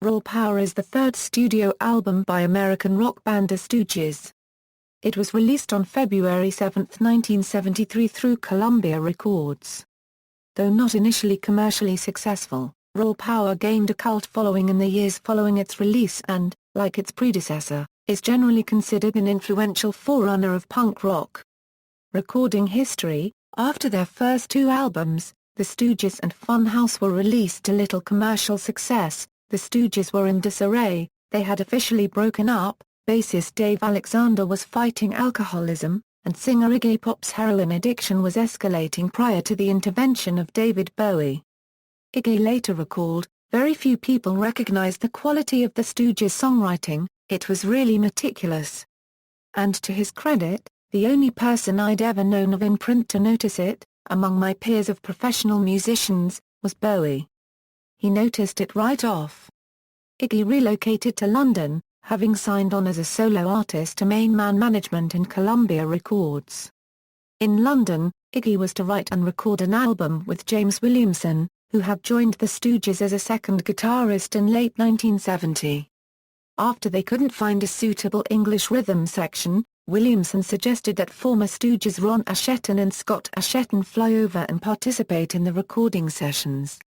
Raw Power is the third studio album by American rock band The Stooges. It was released on February 7, 1973 through Columbia Records. Though not initially commercially successful, Raw Power gained a cult following in the years following its release and, like its predecessor, is generally considered an influential forerunner of punk rock. Recording history: after their first two albums, The Stooges and Funhouse were released to little commercial success. The Stooges were in disarray, they had officially broken up, bassist Dave Alexander was fighting alcoholism, and singer Iggy Pop's heroin addiction was escalating prior to the intervention of David Bowie. Iggy later recalled, "Very few people recognized the quality of the Stooges' songwriting, it was really meticulous." And to his credit, the only person I'd ever known of in print to notice it, among my peers of professional musicians, was Bowie. He noticed it right off. Iggy relocated to London, having signed on as a solo artist to Main Man Management and Columbia Records. In London, Iggy was to write and record an album with James Williamson, who had joined the Stooges as a second guitarist in late 1970. After they couldn't find a suitable English rhythm section, Williamson suggested that former Stooges Ron Asheton and Scott Asheton fly over and participate in the recording sessions.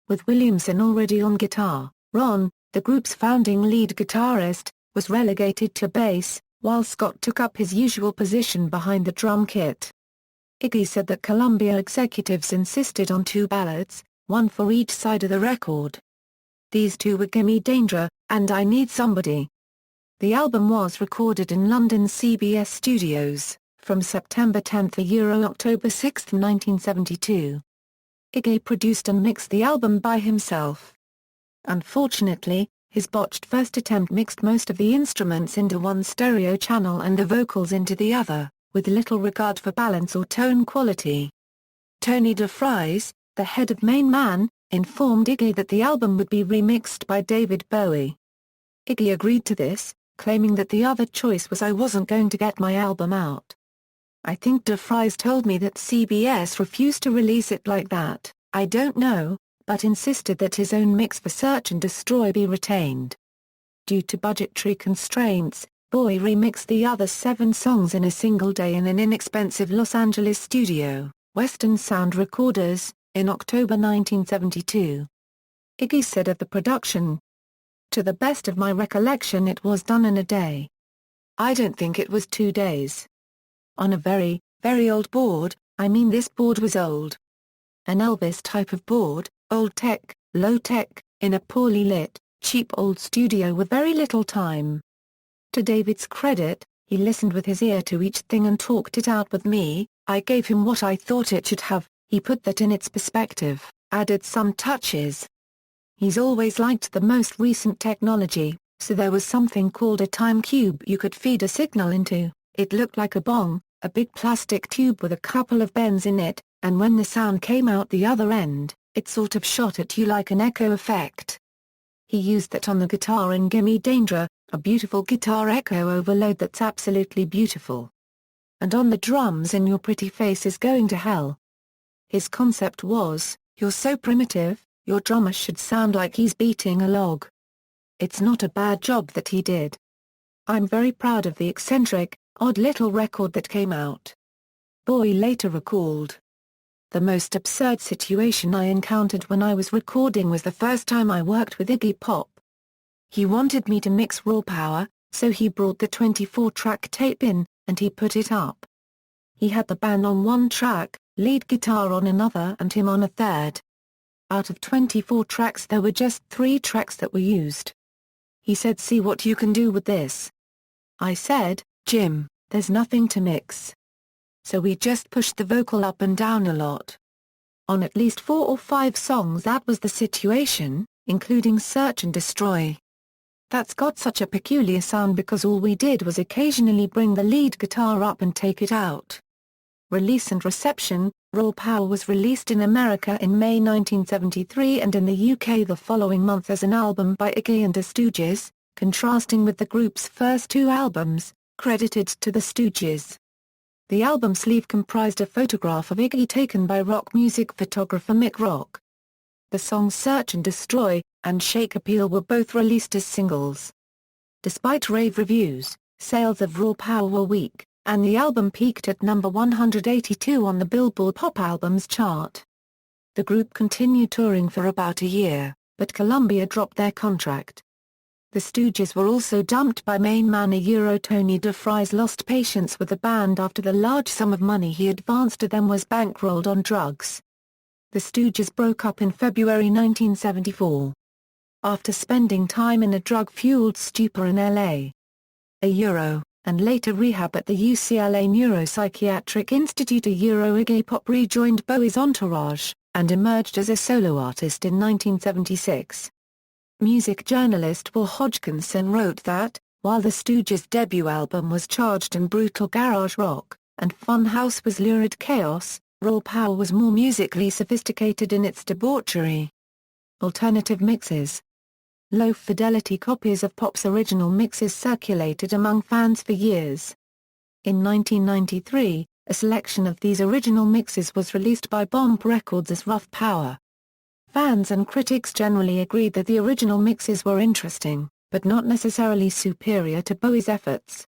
With Williamson already on guitar, Ron, the group's founding lead guitarist, was relegated to bass, while Scott took up his usual position behind the drum kit. Iggy said that Columbia executives insisted on two ballads, one for each side of the record. These two were Gimme Danger, and I Need Somebody. The album was recorded in London's CBS Studios, from September 10 to October 6, 1972. Iggy produced and mixed the album by himself. Unfortunately, his botched first attempt mixed most of the instruments into one stereo channel and the vocals into the other, with little regard for balance or tone quality. Tony DeFries, the head of Main Man, informed Iggy that the album would be remixed by David Bowie. Iggy agreed to this, claiming that the other choice was I wasn't going to get my album out. I think DeFries told me that CBS refused to release it like that, I don't know, but insisted that his own mix for Search and Destroy be retained. Due to budgetary constraints, Bowie remixed the other 7 songs in a single day in an inexpensive Los Angeles studio, Western Sound Recorders, in October 1972. Iggy said of the production, "To the best of my recollection it was done in a day. I don't think it was 2 days. On a very, very old board, I mean this board was old. An Elvis type of board, old tech, low tech, in a poorly lit, cheap old studio with very little time." To David's credit, he listened with his ear to each thing and talked it out with me. I gave him what I thought it should have, he put that in its perspective, added some touches. He's always liked the most recent technology, so there was something called a time cube you could feed a signal into. It looked like a bong, a big plastic tube with a couple of bends in it, and when the sound came out the other end, it sort of shot at you like an echo effect. He used that on the guitar in Gimme Danger, a beautiful guitar echo overload that's absolutely beautiful. And on the drums in Your Pretty Face Is Going to Hell. His concept was, you're so primitive, your drummer should sound like he's beating a log. It's not a bad job that he did. I'm very proud of the eccentric, odd little record that came out. Bowie later recalled, "The most absurd situation I encountered when I was recording was the first time I worked with Iggy Pop. He wanted me to mix Raw Power, so he brought the 24-track tape in, and he put it up. He had the band on one track, lead guitar on another and him on a third. Out of 24 tracks there were just 3 tracks that were used. He said, see what you can do with this. I said, Jim, there's nothing to mix. So we just pushed the vocal up and down a lot. On at least 4 or 5 songs that was the situation, including Search and Destroy. That's got such a peculiar sound because all we did was occasionally bring the lead guitar up and take it out." Release and reception: Raw Power was released in America in May 1973 and in the UK the following month as an album by Iggy and the Stooges, contrasting with the group's first 2 albums, credited to the Stooges. The album sleeve comprised a photograph of Iggy taken by rock music photographer Mick Rock. The song Search and Destroy, and Shake Appeal were both released as singles. Despite rave reviews, sales of Raw Power were weak, and the album peaked at number 182 on the Billboard Pop Albums chart. The group continued touring for about a year, but Columbia dropped their contract. The Stooges were also dumped by main man Tony DeFries lost patience with the band after the large sum of money he advanced to them was bankrolled on drugs. The Stooges broke up in February 1974. After spending time in a drug-fueled stupor in L.A. and later rehab at the UCLA Neuropsychiatric Institute, Iggy Pop rejoined Bowie's entourage, and emerged as a solo artist in 1976. Music journalist Will Hodgkinson wrote that, while the Stooges' debut album was charged in brutal garage rock, and Funhouse was lurid chaos, Raw Power was more musically sophisticated in its debauchery. Alternative mixes. Low-fidelity copies of Pop's original mixes circulated among fans for years. In 1993, a selection of these original mixes was released by Bomb Records as Rough Power. Fans and critics generally agreed that the original mixes were interesting, but not necessarily superior to Bowie's efforts.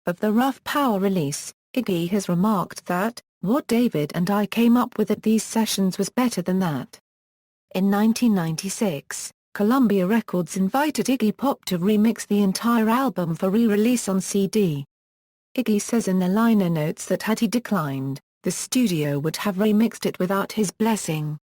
Of the Rough Power release, Iggy has remarked that, "What David and I came up with at these sessions was better than that." In 1996, Columbia Records invited Iggy Pop to remix the entire album for re-release on CD. Iggy says in the liner notes that had he declined, the studio would have remixed it without his blessing.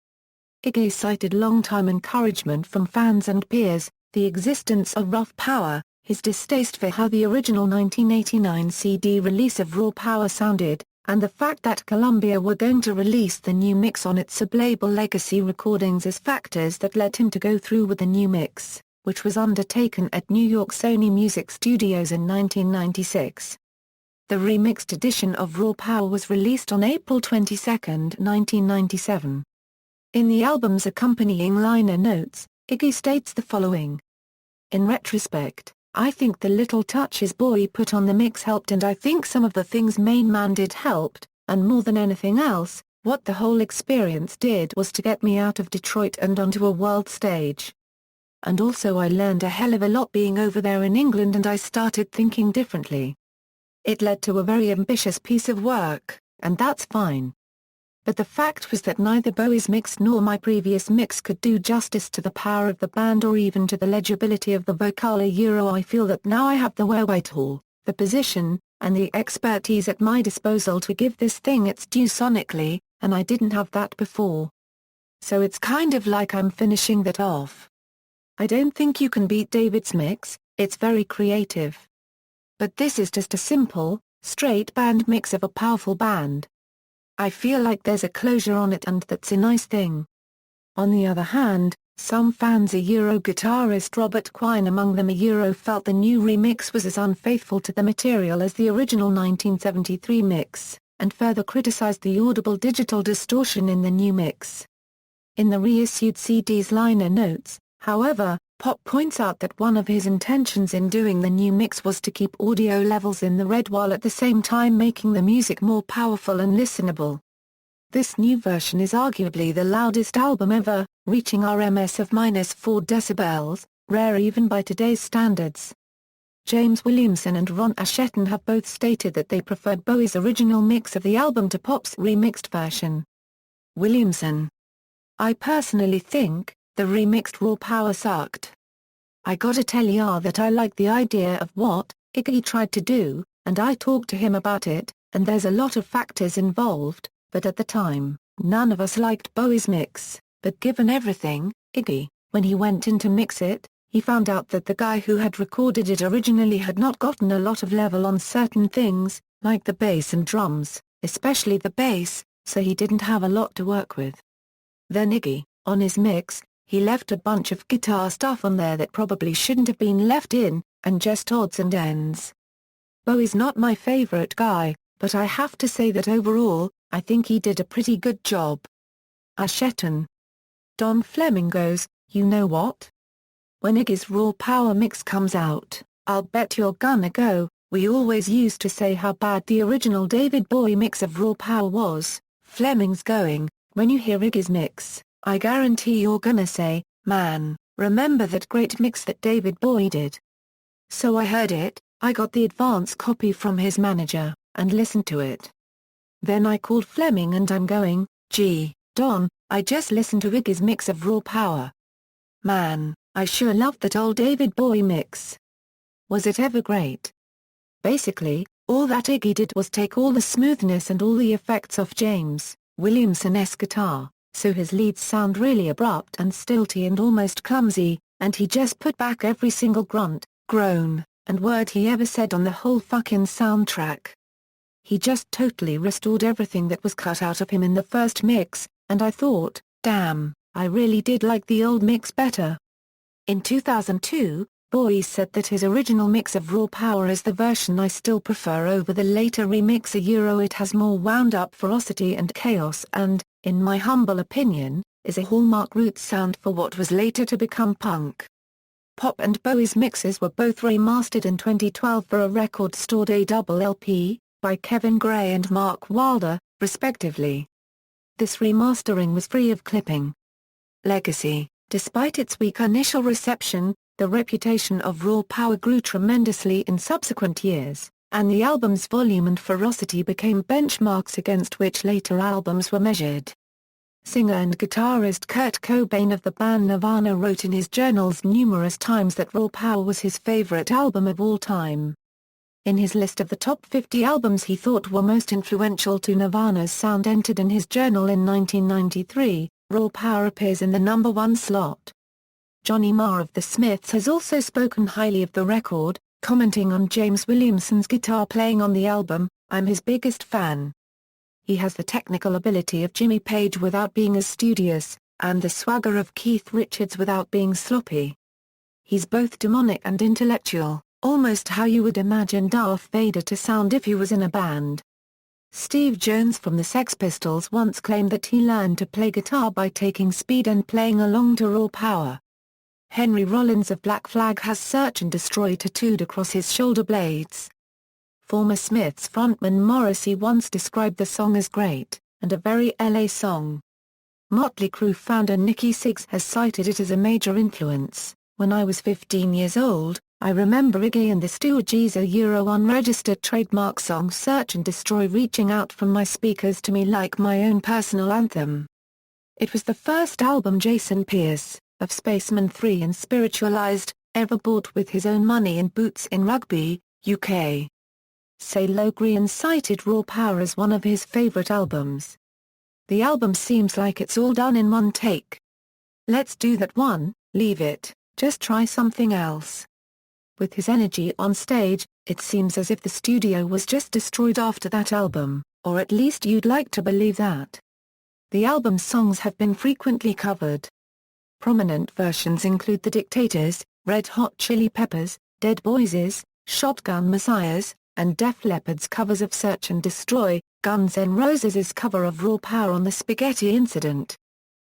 Iggy cited long-time encouragement from fans and peers, the existence of Rough Power, his distaste for how the original 1989 CD release of Raw Power sounded, and the fact that Columbia were going to release the new mix on its sublabel Legacy Recordings as factors that led him to go through with the new mix, which was undertaken at New York Sony Music Studios in 1996. The remixed edition of Raw Power was released on April 22, 1997. In the album's accompanying liner notes, Iggy states the following. "In retrospect, I think the little touches Bowie put on the mix helped, and I think some of the things Main Man did helped, and more than anything else, what the whole experience did was to get me out of Detroit and onto a world stage. And also I learned a hell of a lot being over there in England, and I started thinking differently. It led to a very ambitious piece of work, and that's fine. But the fact was that neither Bowie's mix nor my previous mix could do justice to the power of the band or even to the legibility of the vocal. I feel that now I have the wherewithal, the position, and the expertise at my disposal to give this thing its due sonically, and I didn't have that before. So it's kind of like I'm finishing that off. I don't think you can beat David's mix, it's very creative. But this is just a simple, straight band mix of a powerful band. I feel like there's a closure on it, and that's a nice thing." On the other hand, some fans, guitarist Robert Quine among them, felt the new remix was as unfaithful to the material as the original 1973 mix, and further criticized the audible digital distortion in the new mix. In the reissued CD's liner notes, however, Pop points out that one of his intentions in doing the new mix was to keep audio levels in the red while at the same time making the music more powerful and listenable. This new version is arguably the loudest album ever, reaching RMS of -4 decibels, rare even by today's standards. James Williamson and Ron Asheton have both stated that they preferred Bowie's original mix of the album to Pop's remixed version. Williamson: "I personally think the remixed Raw Power sucked. I gotta tell ya that I like the idea of what Iggy tried to do, and I talked to him about it, and there's a lot of factors involved, but at the time, none of us liked Bowie's mix, but given everything, Iggy, when he went in to mix it, he found out that the guy who had recorded it originally had not gotten a lot of level on certain things, like the bass and drums, especially the bass, so he didn't have a lot to work with. Then Iggy, on his mix, he left a bunch of guitar stuff on there that probably shouldn't have been left in, and just odds and ends. Bowie's not my favorite guy, but I have to say that overall, I think he did a pretty good job." Asheton. Don Fleming goes, "You know what? When Iggy's Raw Power mix comes out, I'll bet you're gonna go, we always used to say how bad the original David Bowie mix of Raw Power was." Fleming's going, "When you hear Iggy's mix, I guarantee you're gonna say, man, remember that great mix that David Bowie did? So I heard it, I got the advance copy from his manager, and listened to it. Then I called Fleming and I'm going, gee, Don, I just listened to Iggy's mix of Raw Power. Man, I sure loved that old David Bowie mix. Was it ever great? Basically, all that Iggy did was take all the smoothness and all the effects off James Williamson's guitar, so his leads sound really abrupt and stilty and almost clumsy, and he just put back every single grunt, groan, and word he ever said on the whole fucking soundtrack. He just totally restored everything that was cut out of him in the first mix, and I thought, damn, I really did like the old mix better. In 2002, Bowie said that his original mix of Raw Power is the version I still prefer over the later remix. It has more wound-up ferocity and chaos and, in my humble opinion, is a hallmark roots sound for what was later to become punk. Pop and Bowie's mixes were both remastered in 2012 for a Record Store Day double LP, by Kevin Gray and Mark Wilder, respectively. This remastering was free of clipping. Legacy. Despite its weak initial reception, the reputation of Raw Power grew tremendously in subsequent years, and the album's volume and ferocity became benchmarks against which later albums were measured. Singer and guitarist Kurt Cobain of the band Nirvana wrote in his journals numerous times that Raw Power was his favorite album of all time. In his list of the top 50 albums he thought were most influential to Nirvana's sound entered in his journal in 1993, Raw Power appears in the number 1 slot. Johnny Marr of The Smiths has also spoken highly of the record, commenting on James Williamson's guitar playing on the album, "I'm his biggest fan. He has the technical ability of Jimmy Page without being as studious, and the swagger of Keith Richards without being sloppy. He's both demonic and intellectual, almost how you would imagine Darth Vader to sound if he was in a band." Steve Jones from the Sex Pistols once claimed that he learned to play guitar by taking speed and playing along to Raw Power. Henry Rollins of Black Flag has Search and Destroy tattooed across his shoulder blades. Former Smiths frontman Morrissey once described the song as great, and a very LA song. Motley Crue founder Nikki Sixx has cited it as a major influence. "When I was 15 years old, I remember Iggy and the Stooges' unregistered trademark song Search and Destroy reaching out from my speakers to me like my own personal anthem. It was the first album Jason Pierce, of Spaceman 3 and Spiritualized, ever bought with his own money in Boots in Rugby, UK. Say Logrian cited Raw Power as one of his favorite albums. The album seems like it's all done in one take. Let's do that one, leave it, just try something else. With his energy on stage, it seems as if the studio was just destroyed after that album, or at least you'd like to believe that. The album's songs have been frequently covered. Prominent versions include The Dictators, Red Hot Chili Peppers, Dead Boys', Shotgun Messiahs, and Def Leppard's covers of Search and Destroy, Guns N' Roses' cover of Raw Power on the Spaghetti Incident,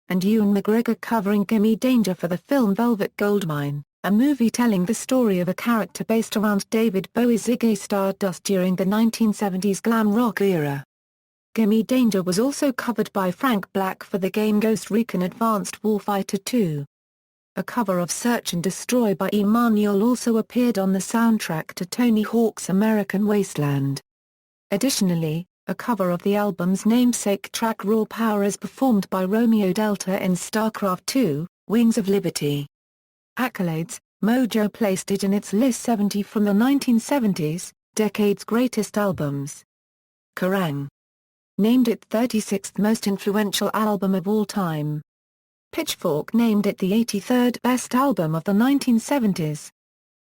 and Ewan McGregor covering Gimme Danger for the film Velvet Goldmine, a movie telling the story of a character based around David Bowie's Ziggy Stardust during the 1970s glam rock era. Gimme Danger was also covered by Frank Black for the game Ghost Recon Advanced Warfighter 2. A cover of Search and Destroy by Emmanuel also appeared on the soundtrack to Tony Hawk's American Wasteland. Additionally, a cover of the album's namesake track Raw Power is performed by Romeo Delta in StarCraft II, Wings of Liberty. Accolades: Mojo placed it in its list 70 from the 1970s, Decade's Greatest Albums. Kerrang! Named it 36th most influential album of all time. Pitchfork named it the 83rd best album of the 1970s.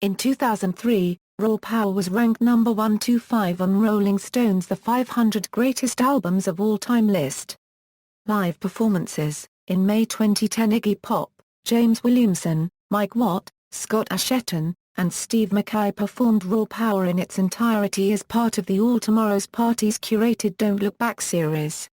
In 2003, Raw Power was ranked number 125 on Rolling Stone's The 500 Greatest Albums of All Time list. Live performances: in May 2010 Iggy Pop, James Williamson, Mike Watt, Scott Asheton, and Steve Mackay performed Raw Power in its entirety as part of the All Tomorrow's Party's curated Don't Look Back series.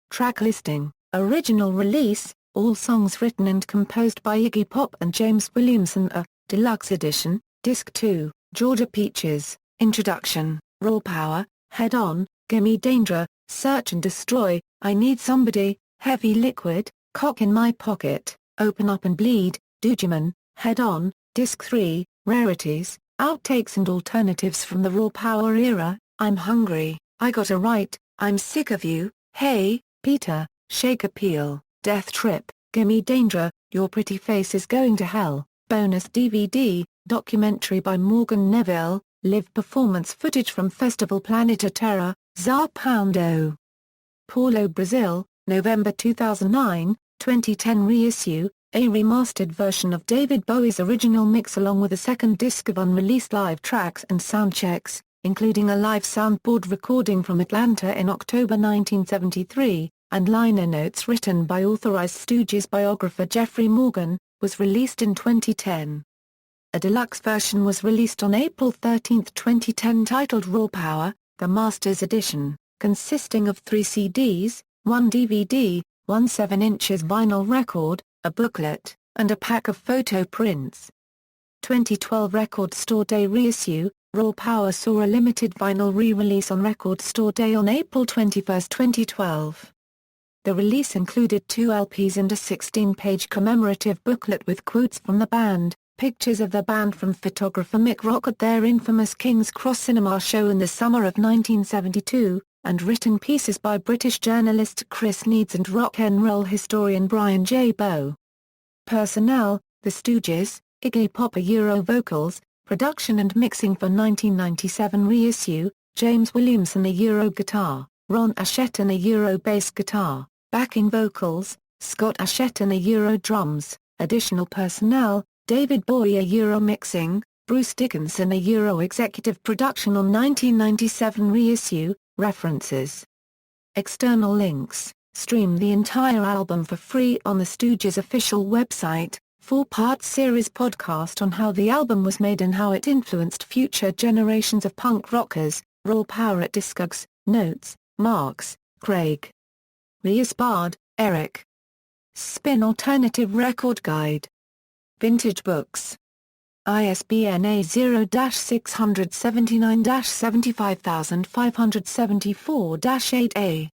Track listing: Original release, all songs written and composed by Iggy Pop and James Williamson. Deluxe edition, Disc 2, Georgia Peaches, Introduction, Raw Power, Head On, Gimme Danger, Search and Destroy, I Need Somebody, Heavy Liquid, Cock in My Pocket, Open Up and Bleed, Stoogeman, Head On, Disc 3, Rarities, Outtakes and Alternatives from the Raw Power Era, I'm Hungry, I Gotta Write, I'm Sick of You, Hey, Peter, Shake Appeal, Death Trip, Gimme Danger, Your Pretty Face is Going to Hell, bonus DVD, documentary by Morgan Neville, live performance footage from Festival Planeta Terra, Za Poundo. Paulo Brazil, November 2009, 2010 reissue, a remastered version of David Bowie's original mix along with a second disc of unreleased live tracks and soundchecks, including a live soundboard recording from Atlanta in October 1973, and liner notes written by authorized Stooges biographer Jeffrey Morgan, was released in 2010. A deluxe version was released on April 13, 2010 titled Raw Power, the Masters Edition, consisting of 3 CDs, 1 DVD, 1 7-inches vinyl record, a booklet, and a pack of photo prints. 2012 Record Store Day reissue, Raw Power saw a limited vinyl re-release on Record Store Day on April 21, 2012. The release included 2 LPs and a 16-page commemorative booklet with quotes from the band, pictures of the band from photographer Mick Rock at their infamous King's Cross Cinema show in the summer of 1972, and written pieces by British journalist Chris Needs and rock and roll historian Brian J. Bowe. Personnel: The Stooges, Iggy Pop Euro vocals, production and mixing for 1997 reissue, James Williamson Euro guitar, Ron Asheton Euro bass guitar, backing vocals, Scott Asheton Euro drums, additional personnel, David Bowie Euro mixing, Bruce Dickinson Euro executive production on 1997 reissue. References. External links. Stream the entire album for free on the Stooges official website. 4-part series podcast on how the album was made and how it influenced future generations of punk rockers. Raw Power at Discogs. Notes. Marks. Craig. Riesbard, Eric. Spin Alternative Record Guide. Vintage Books. ISBN A0-679-75574-8A.